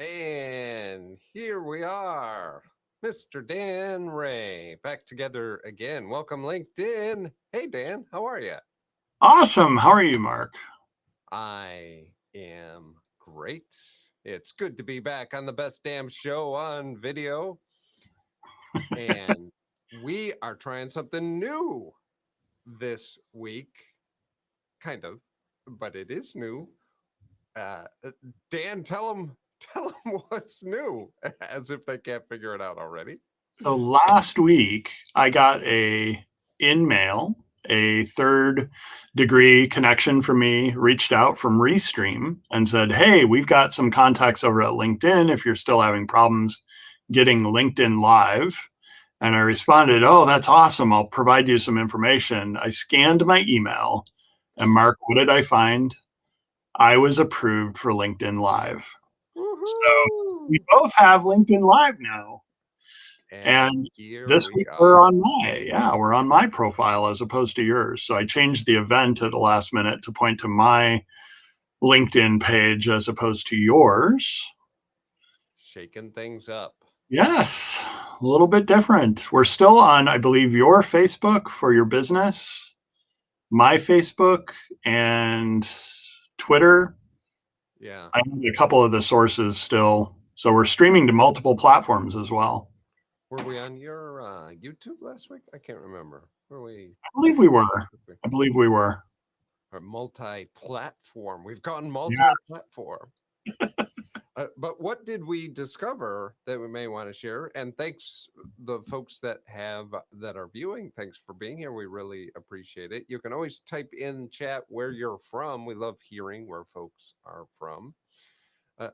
And here we are, Mr. Dan Ray, back together again. Welcome, LinkedIn. Hey, Dan, how are you? Awesome. How are you, Mark? I am great. It's good to be back on the best damn show on video. And we are trying something new this week. Kind of, but it is new. Dan, tell them what's new, as if they can't figure it out already. So last week, I got in mail, a third degree connection for me reached out from Restream and said, hey, we've got some contacts over at LinkedIn if you're still having problems getting LinkedIn live. And I responded, oh, that's awesome. I'll provide you some information. I scanned my email and Mark, what did I find? I was approved for LinkedIn Live. Woo-hoo! So we both have LinkedIn Live now. And this week we're on my profile as opposed to yours. So I changed the event at the last minute to point to my LinkedIn page as opposed to yours. Shaking things up. Yes, a little bit different. We're still on, I believe, your Facebook for your business, my Facebook, and Twitter. Yeah. I have a couple of the sources still. So we're streaming to multiple platforms as well. Were we on your YouTube last week? I can't remember. Were we? I believe we were. Or multi-platform. We've gone multi-platform. But what did we discover that we may want to share? And thanks the folks that are viewing. Thanks for being here. We really appreciate it. You can always type in chat where you're from. We love hearing where folks are from.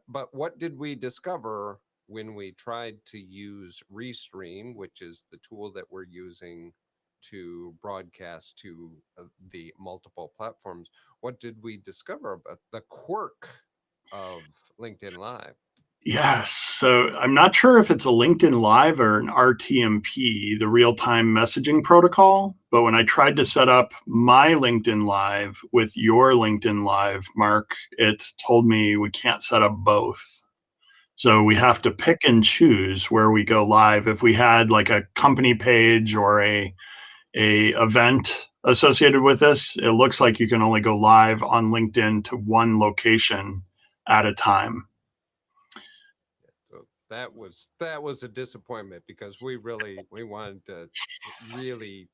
But what did we discover when we tried to use Restream, which is the tool that we're using to broadcast to the multiple platforms? What did we discover about the quirk of LinkedIn Live? Yes. So I'm not sure if it's a LinkedIn Live or an RTMP, the real-time messaging protocol. But when I tried to set up my LinkedIn Live with your LinkedIn Live, Mark, it told me we can't set up both. So we have to pick and choose where we go live. If we had like a company page or a event associated with this, it looks like you can only go live on LinkedIn to one location at a time. So that was a disappointment because we wanted to really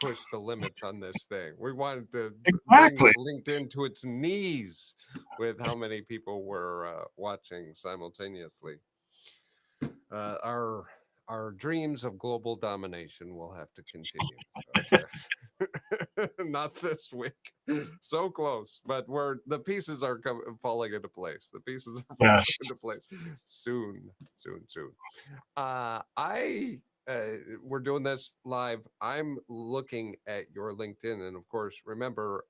push the limits on this thing. We wanted to bring LinkedIn to its knees with how many people were watching simultaneously. Our dreams of global domination will have to continue. Not this week. So close, but the pieces are falling into place. The pieces are falling into place soon. We're doing this live. I'm looking at your LinkedIn, and of course, I remember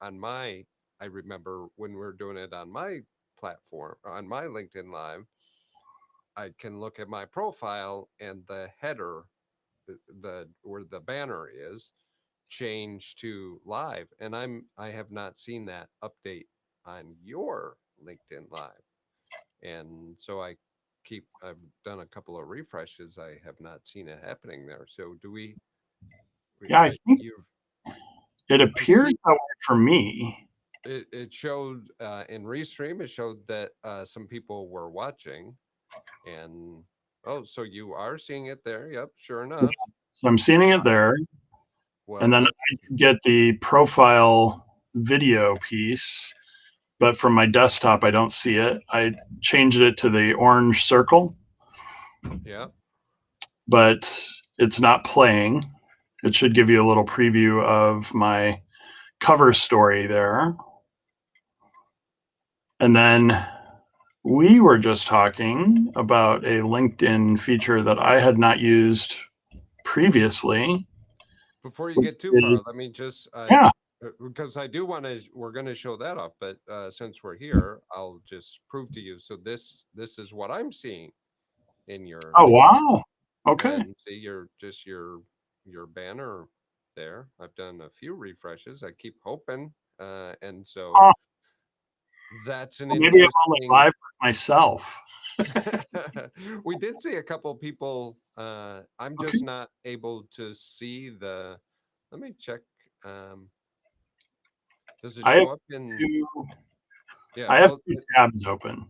when we were doing it on my platform, on my LinkedIn Live, I can look at my profile and the header, where the banner is, change to live, and I have not seen that update on your LinkedIn Live, and so I've done a couple of refreshes. I have not seen it happening there. So do we? I think it appeared that way for me. It showed in Restream. It showed that some people were watching, and so you are seeing it there. Yep, sure enough. So I'm seeing it there. Well, and then I get the profile video piece, but from my desktop, I don't see it. I changed it to the orange circle. Yeah. But it's not playing. It should give you a little preview of my cover story there. And then we were just talking about a LinkedIn feature that I had not used previously. Before you get too far, let me just Yeah. because I do want to. We're going to show that off, but since we're here, I'll just prove to you. So this is what I'm seeing in your Oh, LinkedIn, wow. Okay. and see your banner there. I've done a few refreshes. I keep hoping, and so Oh, that's an well, maybe I'm only interesting. live with myself. We did see a couple people. I'm Okay. just not able to see the. Let me check. Um, does it I have show up in? two, Yeah, I have well, two tabs open.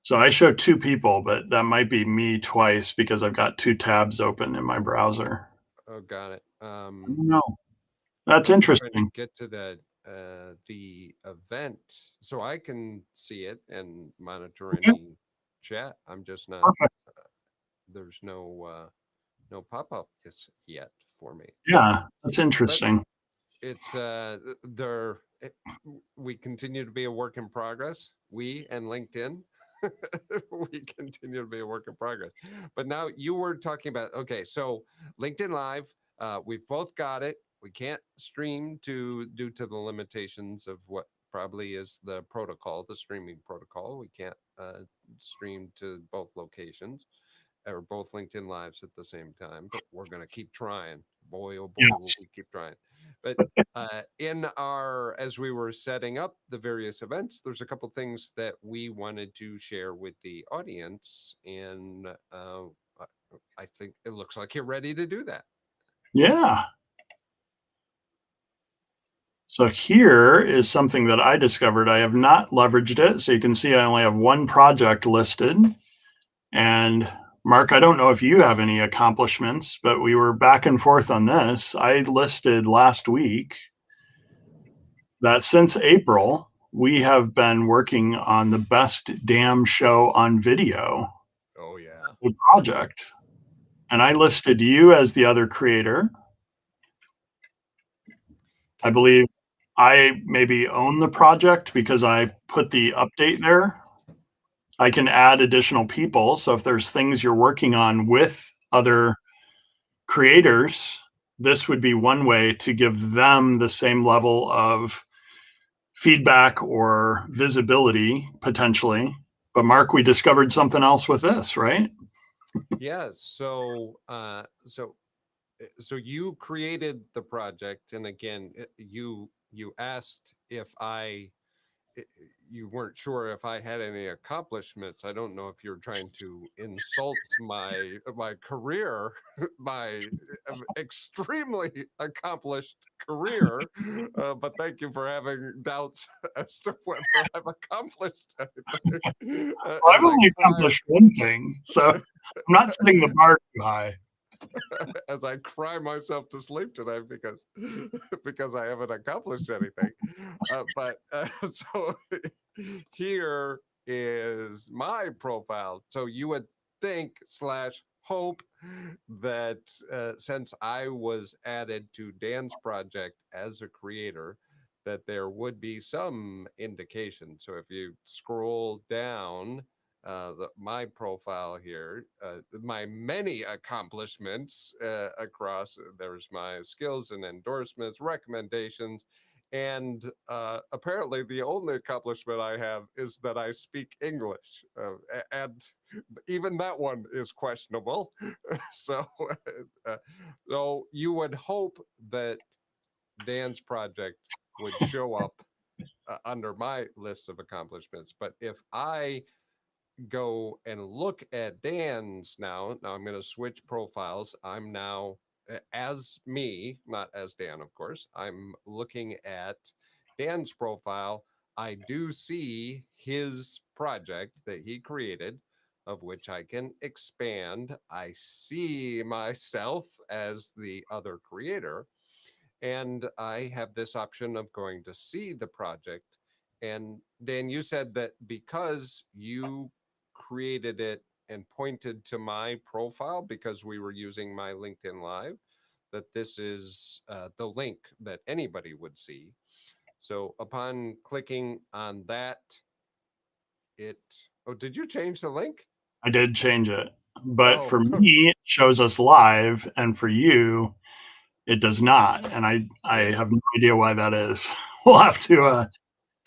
So I show two people, but that might be me twice because I've got two tabs open in my browser. oh, got it. I don't know. That's I'm trying to interesting. get to the event so I can see it and monitor Okay. any chat. I'm just not. Perfect. There's no pop up yet for me. Yeah, that's But interesting. it's there. We continue to be a work in progress. We and LinkedIn, we continue to be a work in progress. But now you were talking about, okay, so LinkedIn Live, we've both got it. We can't stream due to the limitations of what probably is the protocol, the streaming protocol. We can't stream to both locations or both LinkedIn Lives at the same time, but we're going to keep trying. Boy, oh boy, will Yes. we keep trying. But in our, as we were setting up the various events, there's a couple things that we wanted to share with the audience. And I think it looks like you're ready to do that. Yeah. So here is something that I discovered. I have not leveraged it. So you can see I only have one project listed. And Mark, I don't know if you have any accomplishments, but we were back and forth on this. I listed last week that since April, we have been working on the best damn show on video Oh, yeah. project. And I listed you as the other creator. I believe I maybe own the project because I put the update there. I can add additional people. So if there's things you're working on with other creators, this would be one way to give them the same level of feedback or visibility potentially. But Mark, we discovered something else with this, right? Yeah. So you created the project, and again, you asked if you weren't sure if I had any accomplishments. I don't know if you're trying to insult my career, my extremely accomplished career. But thank you for having doubts as to whether I've accomplished anything. I've only accomplished one thing, so I'm not setting the bar too high. as I cry myself to sleep tonight because I haven't accomplished anything. But so here is my profile. So you would think slash hope that since I was added to Dan's project as a creator, that there would be some indication. So if you scroll down my profile here, my many accomplishments across, there's my skills and endorsements, recommendations, and apparently the only accomplishment I have is that I speak English. And even that one is questionable. so, so you would hope that Dan's project would show up under my list of accomplishments. But if I go and look at Dan's now I'm going to switch profiles. I'm now as me, not as Dan, of course. I'm looking at Dan's profile. I do see his project that he created, of which I can expand. I see myself as the other creator, and I have this option of going to see the project. And Dan, you said that because you created it and pointed to my profile because we were using my LinkedIn Live, that this is the link that anybody would see. So upon clicking on that Oh, did you change the link? I did change it, but Oh, for me, it shows us live, and for you, it does not. And I weird. have no idea why that is. We'll have to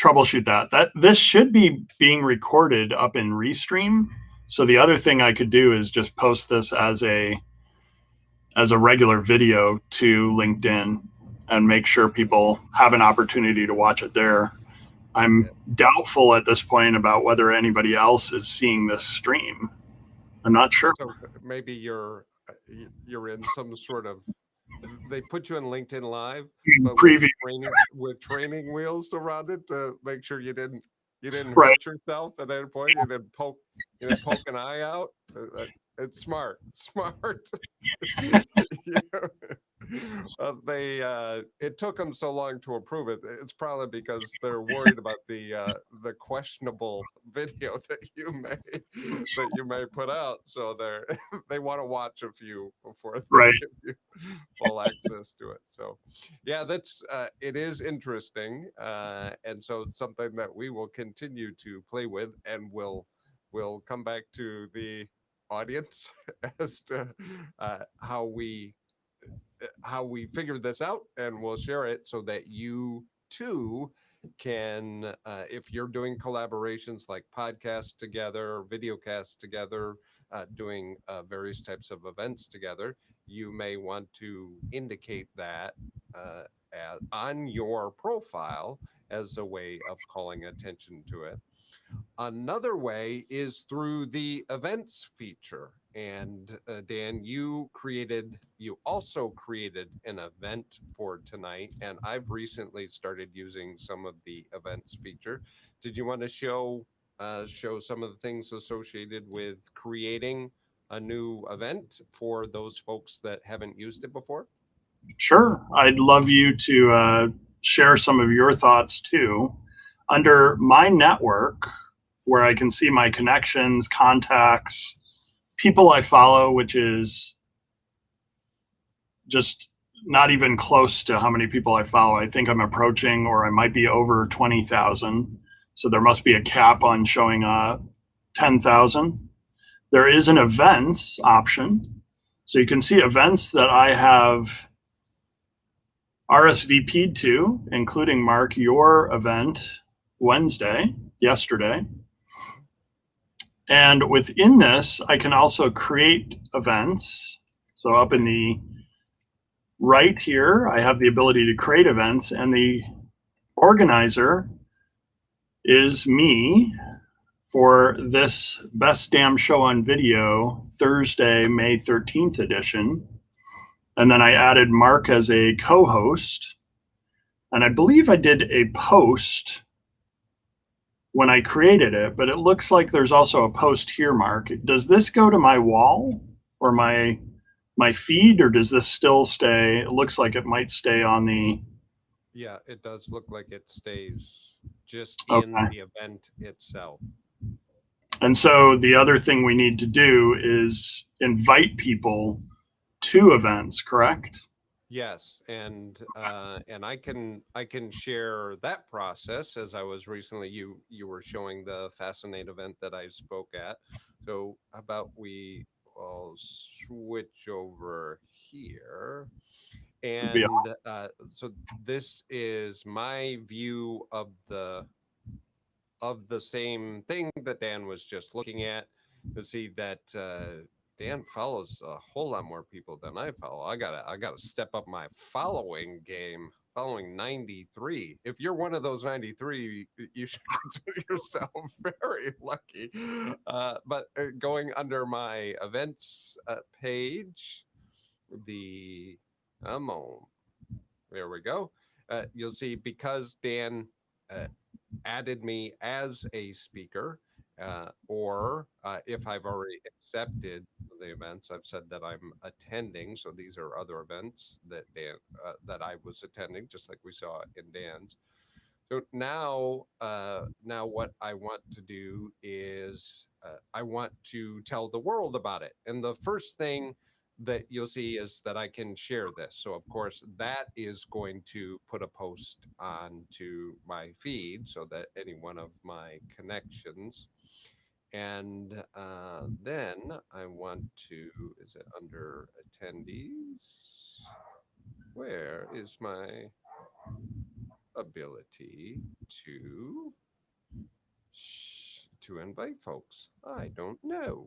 troubleshoot that. This should be being recorded up in Restream. So the other thing I could do is just post this as a regular video to LinkedIn and make sure people have an opportunity to watch it there. I'm doubtful at this point about whether anybody else is seeing this stream. I'm not sure. So maybe you're in some sort of, they put you in LinkedIn Live, but with Preview, training wheels around it to make sure you didn't right? hurt yourself at any point. You didn't poke an eye out. It's smart, smart. You know? It took them so long to approve it. It's probably because they're worried about the questionable video that you may put out. So they want to watch a few before they Right. give you full access to it. So yeah, that's it is interesting, and so it's something that we will continue to play with, and we'll come back to the audience as to how we figured this out, and we'll share it so that you too can, if you're doing collaborations like podcasts together, video casts together, doing various types of events together, you may want to indicate that on your profile as a way of calling attention to it. Another way is through the events feature. And Dan, you also created an event for tonight, and I've recently started using some of the events feature. Did you want to show some of the things associated with creating a new event for those folks that haven't used it before? Sure. I'd love you to share some of your thoughts too. Under my network, where I can see my connections, contacts, people I follow, which is just not even close to how many people I follow. I think I'm approaching, or I might be over 20,000. So there must be a cap on showing 10,000. There is an events option. So you can see events that I have RSVP'd to, including Mark, your event Wednesday, yesterday. And within this, I can also create events. So up in the right here, I have the ability to create events, and the organizer is me for this Best Damn Show on Video Thursday, May 13th edition. And then I added Mark as a co-host. And I believe I did a post when I created it, but it looks like there's also a post here, Mark. Does this go to my wall or my feed, or does this still stay? It looks like it might stay on the. Yeah, it does look like it stays just in Okay. the event itself. And so the other thing we need to do is invite people to events, correct? Yes, and I can share that process, as I was recently, you were showing the Fascinate event that I spoke at. So how about I'll switch over here, Would be and so this is my view of the same thing that Dan was just looking at, to see that Dan follows a whole lot more people than I follow. I gotta step up my following game. Following 93. If you're one of those 93, you should consider yourself very lucky. But going under my events page, the I'm on. There we go. You'll see, because Dan uh, added me as a speaker, or if I've already accepted the events, I've said that I'm attending. So these are other events that I was attending, just like we saw in Dan's. So now what I want to do is I want to tell the world about it. And the first thing that you'll see is that I can share this. So of course that is going to put a post onto my feed so that any one of my connections And then I want to, is it under attendees? Where is my ability to invite folks? I don't know.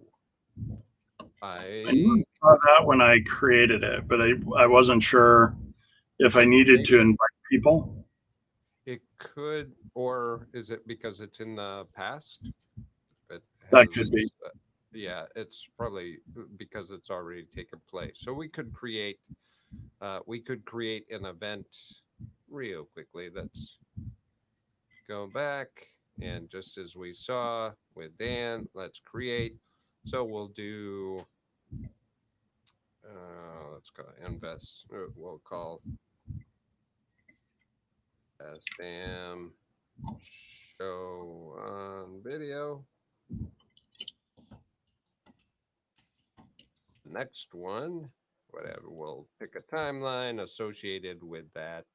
I knew I saw that when I created it, but I wasn't sure if I needed to maybe invite people. it could, or is it because it's in the past? It That could be. has, yeah, it's probably because it's already taken place. So we could create an event real quickly. Let's go back, and just as we saw with Dan, let's create. So we'll do, let's call it invest. We'll call SDAM show on video. Next one, whatever, we'll pick a timeline associated with that.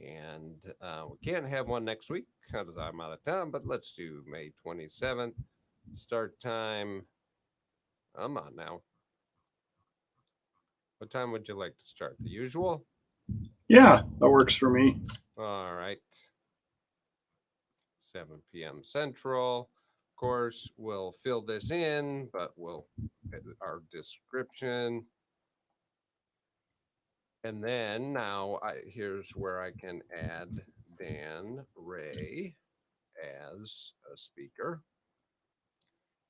And we can't have one next week because I'm out of town, but let's do May 27th. Start time. I'm on now. What time would you like to start? The usual? Yeah, that works for me. All right. 7 p.m. Central. Of course, we'll fill this in, but we'll edit our description. And then now here's where I can add Dan Ray as a speaker.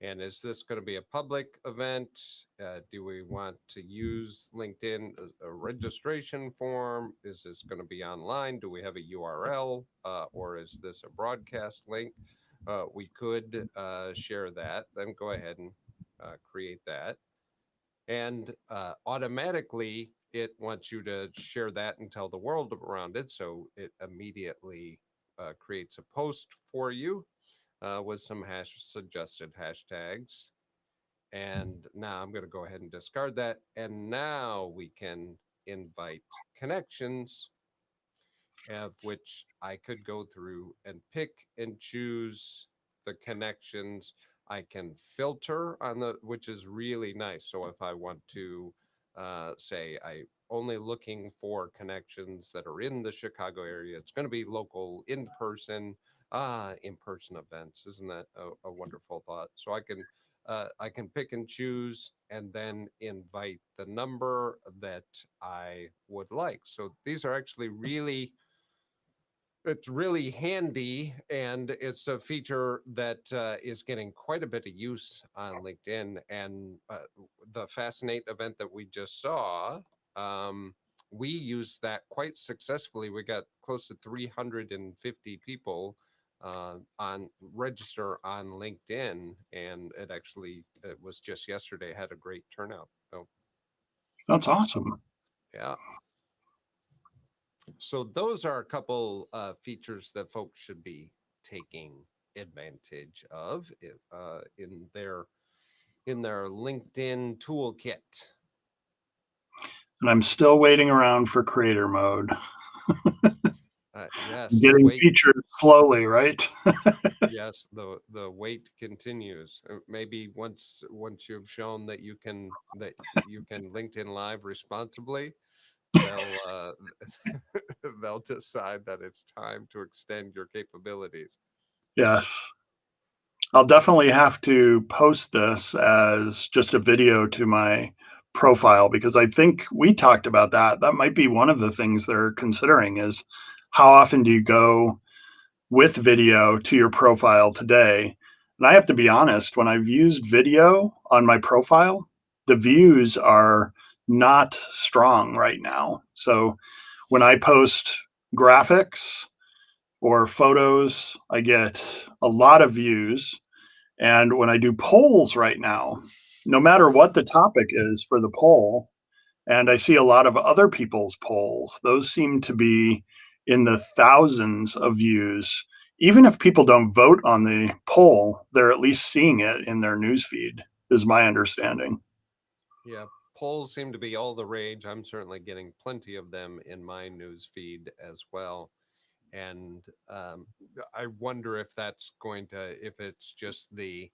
And is this going to be a public event? Do we want to use LinkedIn as a registration form? Is this going to be online? Do we have a URL, or is this a broadcast link? We could share that. Then go ahead and create that. And automatically, it wants you to share that and tell the world around it. So it immediately creates a post for you with some suggested hashtags. And now I'm going to go ahead and discard that. And now we can invite connections, of which I could go through and pick and choose the connections. I can filter on which is really nice. So if I want to say I only looking for connections that are in the Chicago area, it's going to be local, in-person events. Isn't that a wonderful thought? So I can pick and choose and then invite the number that I would like. So these are actually it's really handy, and it's a feature that is getting quite a bit of use on LinkedIn. And the Fascinate event that we just saw, we used that quite successfully. We got close to 350 people on register on LinkedIn, and it was just yesterday, had a great turnout. So That's awesome. yeah. So those are a couple features that folks should be taking advantage of in their LinkedIn toolkit. And I'm still waiting around for creator mode. Yes, Getting featured slowly, right? Yes, the wait continues. Maybe once you've shown that you can LinkedIn Live responsibly, they'll they'll decide that it's time to extend your capabilities. Yes. I'll definitely have to post this as just a video to my profile because I think we talked about that. That might be one of the things they're considering is how often do you go with video to your profile today? And I have to be honest, when I've used video on my profile, the views are not strong right now. So when I post graphics or photos, I get a lot of views. And when I do polls right now, no matter what the topic is for the poll, and I see a lot of other people's polls, those seem to be in the thousands of views. Even if people don't vote on the poll, they're at least seeing it in their newsfeed, is my understanding. Yeah, polls seem to be all the rage. I'm certainly getting plenty of them in my news feed as well. And I wonder if that's going to, if it's just the,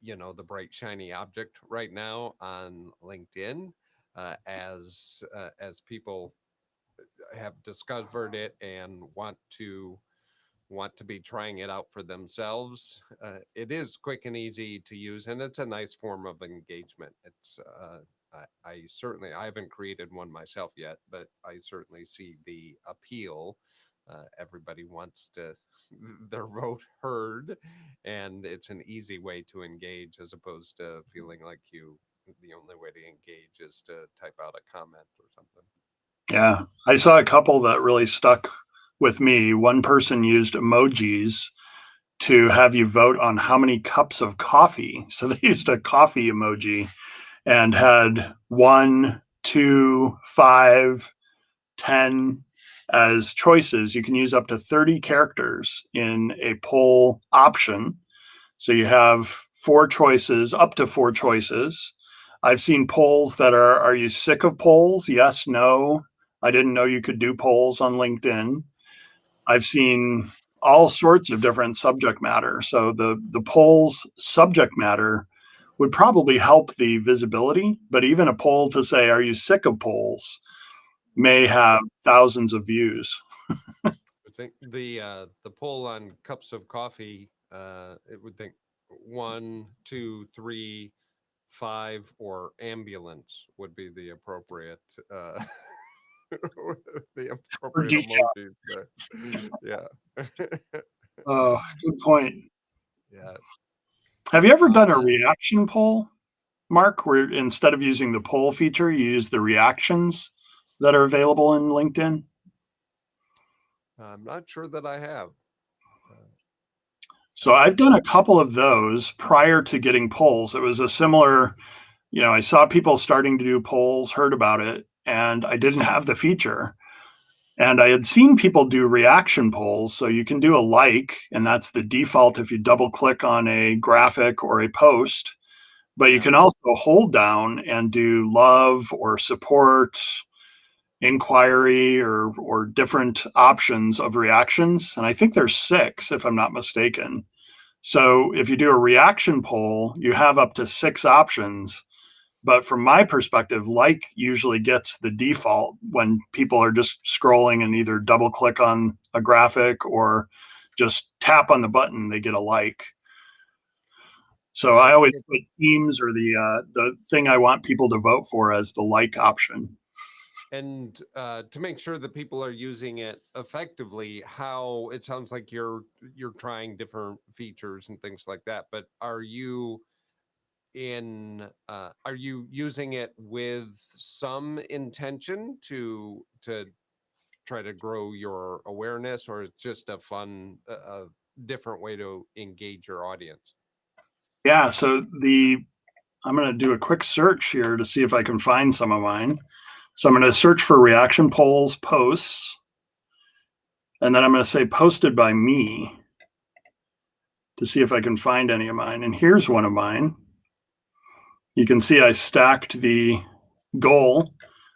the bright shiny object right now on LinkedIn, as people have discovered it and want to be trying it out for themselves. It is quick and easy to use, and it's a nice form of engagement. I certainly, I haven't created one myself yet, but I certainly see the appeal. Everybody wants to their vote heard, and it's an easy way to engage as opposed to feeling like the only way to engage is to type out a comment or something. Yeah, I saw a couple that really stuck with me. One person used emojis to have you vote on how many cups of coffee. So they used a coffee emoji and had 1, 2, 5, 10 as choices. You can use up to 30 characters in a poll option. So you have four choices, up to four choices. I've seen polls that are you sick of polls? Yes, no. I didn't know you could do polls on LinkedIn. I've seen all sorts of different subject matter. So the polls subject matter would probably help the visibility, but even a poll to say, are you sick of polls, may have thousands of views. I think the poll on cups of coffee, it would think 1, 2, 3, 5, or ambulance would be the appropriate the Or appropriate decaf. emojis there. Yeah. Oh, good point. Yeah. Have you ever done a Uh, reaction poll, Mark, where instead of using the poll feature, you use the reactions that are available in LinkedIn? I'm not sure that I have. Uh, So I've done a couple of those prior to getting polls. It was a similar, I saw people starting to do polls, heard about it, and I didn't have the feature. And I had seen people do reaction polls. So you can do a like, and that's the default if you double click on a graphic or a post. But you yeah. can also hold down and do love or support, inquiry, or different options of reactions. And I think there's 6, if I'm not mistaken. So if you do a reaction poll, you have up to 6 options. But from my perspective, like usually gets the default when people are just scrolling and either double click on a graphic or just tap on the button, they get a like. So Yeah. I always put teams or the thing I want people to vote for as the like option. And to make sure that people are using it effectively, how it sounds like you're trying different features and things like that, but are you using it with some intention to try to grow your awareness, or it's just a fun a different way to engage your audience? Yeah, so I'm going to do a quick search here to see if I can find some of mine. So I'm going to search for reaction polls posts, and then I'm going to say posted by me to see if I can find any of mine. And here's one of mine. You can see I stacked the goal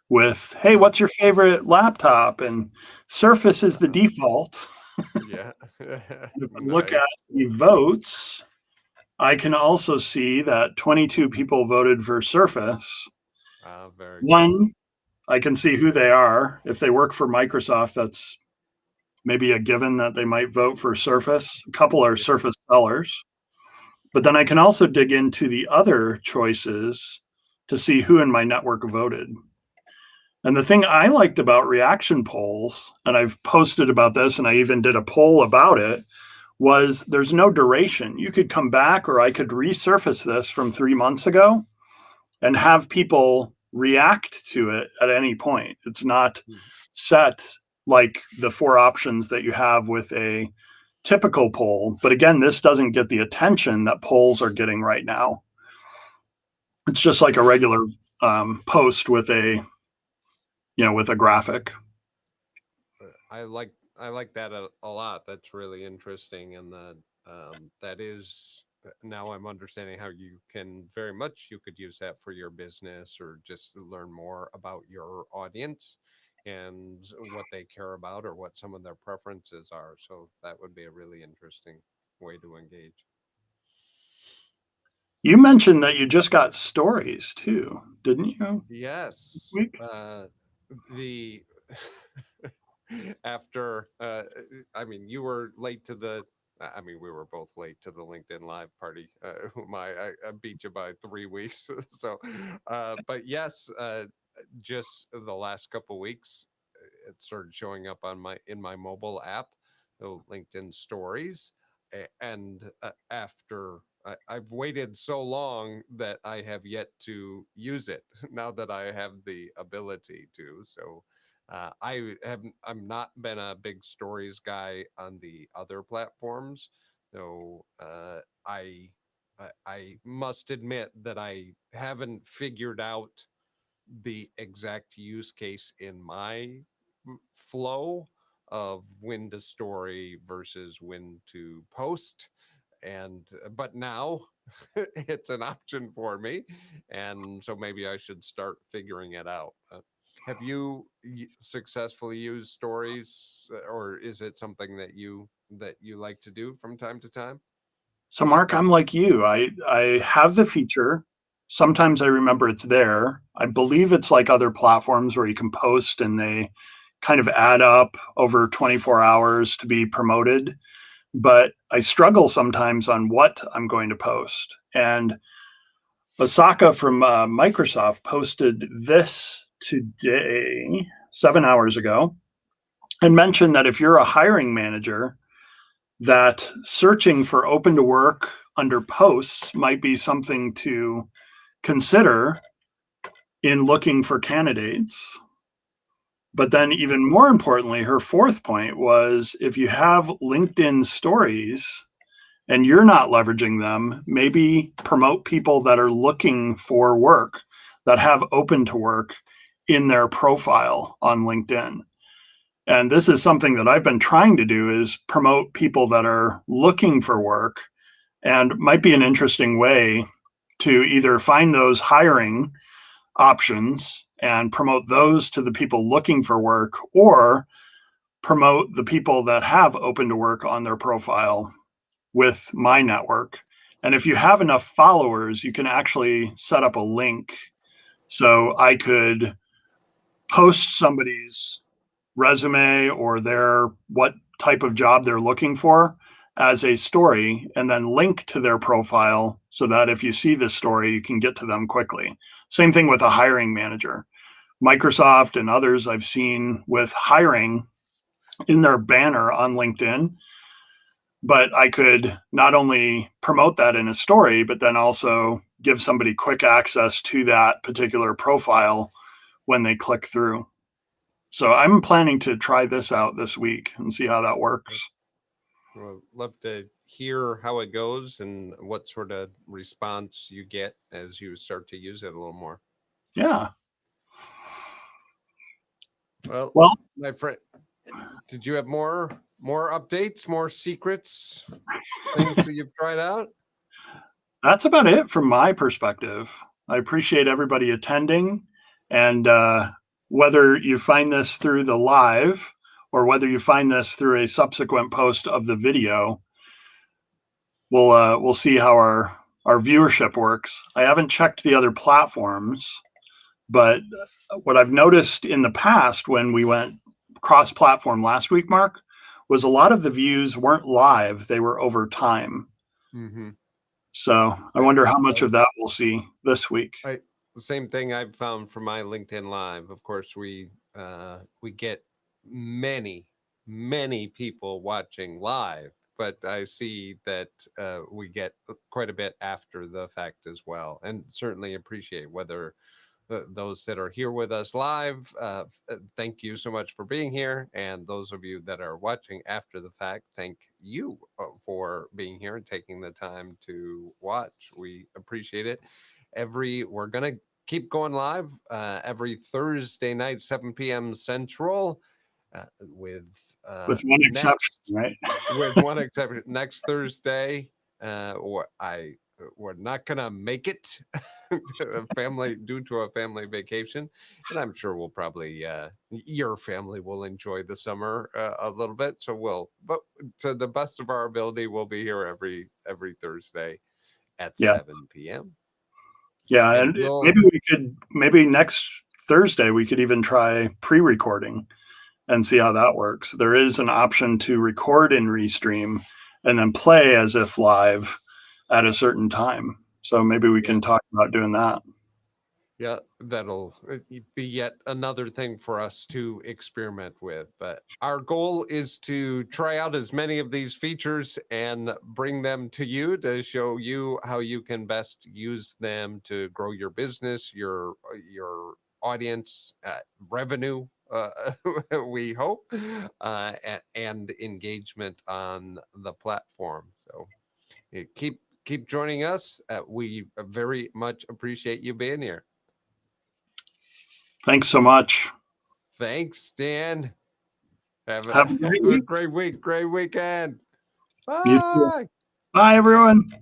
with, hey, what's your favorite laptop? And Surface is the default. Yeah. And if I look at Nice. the votes, I can also see that 22 people voted for Surface. Very cool. One, I can see who they are. If they work for Microsoft, that's maybe a given that they might vote for Surface. A couple are Yeah. Surface sellers. But then I can also dig into the other choices to see who in my network voted. And the thing I liked about reaction polls, and I've posted about this and I even did a poll about it, was there's no duration. You could come back or I could resurface this from 3 months ago and have people react to it at any point. It's not Hmm. set like the 4 options that you have with a typical poll. But again, this doesn't get the attention that polls are getting right now. It's just like a regular post with a graphic. I like that a lot. That's really interesting, and that is now I'm understanding how you could use that for your business or just to learn more about your audience. and what they care about or what some of their preferences are. So that would be a really interesting way to engage. You mentioned that you just got stories too, didn't you, this Yes. week? The after I mean, you were late to the I mean, we were both late to the LinkedIn live party. I beat you by 3 weeks. So but yes, just the last couple weeks it started showing up on my in my mobile app, so LinkedIn stories. And after I've waited so long that I have yet to use it now that I have the ability to. So I'm not been a big stories guy on the other platforms. So I must admit that I haven't figured out the exact use case in my flow of when to story versus when to post. And but now it's an option for me, and so maybe I should start figuring it out. Have you successfully used stories, or is it something that you like to do from time to time? So, Mark, I'm like you. I have the feature. Sometimes I remember it's there. I believe it's like other platforms where you can post and they kind of add up over 24 hours to be promoted. But I struggle sometimes on what I'm going to post. And Osaka from Microsoft posted this today, 7 hours ago, and mentioned that if you're a hiring manager, that searching for open to work under posts might be something to consider in looking for candidates. But then, even more importantly, her fourth point was if you have LinkedIn stories and you're not leveraging them, maybe promote people that are looking for work, that have open to work in their profile on LinkedIn. And this is something that I've been trying to do is promote people that are looking for work, and might be an interesting way to either find those hiring options and promote those to the people looking for work, or promote the people that have open to work on their profile with my network. And if you have enough followers, you can actually set up a link. So I could post somebody's resume or their what type of job they're looking for as a story, and then link to their profile so that if you see this story, you can get to them quickly. Same thing with a hiring manager. Microsoft and others I've seen with hiring in their banner on LinkedIn, but I could not only promote that in a story, but then also give somebody quick access to that particular profile when they click through. So I'm planning to try this out this week and see how that works. Well, love to hear how it goes and what sort of response you get as you start to use it a little more. Yeah. Well, Well, my friend, did you have more updates, more secrets, things that you've tried out? that's about it from my perspective. I appreciate everybody attending. And whether you find this through the live or whether you find this through a subsequent post of the video, we'll see how our viewership works. I haven't checked the other platforms, but what I've noticed in the past when we went cross-platform last week, Mark, was a lot of the views weren't live; they were over time. Mm-hmm. So I wonder how much of that we'll see this week. The same thing I've found from my LinkedIn Live. Of course, we get many many people watching live, but I see that we get quite a bit after the fact as well, and certainly appreciate whether those that are here with us live. Thank you so much for being here. And those of you that are watching after the fact, thank you for being here and taking the time to watch. We appreciate it. We're going to keep going live every Thursday night, 7 p.m. Central. With With one exception, next right? with one exception next Thursday, or I we're not gonna make it due to a family vacation, and I'm sure we'll probably your family will enjoy the summer a little bit. So but to the best of our ability, we'll be here every Thursday at Yeah. 7 p.m. Yeah, And and maybe next Thursday we could even try pre-recording and see how that works. There is an option to record in Restream and then play as if live at a certain time. So maybe we can talk about doing that. Yeah, that'll be yet another thing for us to experiment with. But our goal is to try out as many of these features and bring them to you to show you how you can best use them to grow your business, your audience, revenue. We hope, and engagement on the platform. So keep joining us. We very much appreciate you being here. Thanks so much. Thanks, Dan. Have Have a great week. Great weekend. You too. Bye. Bye, everyone.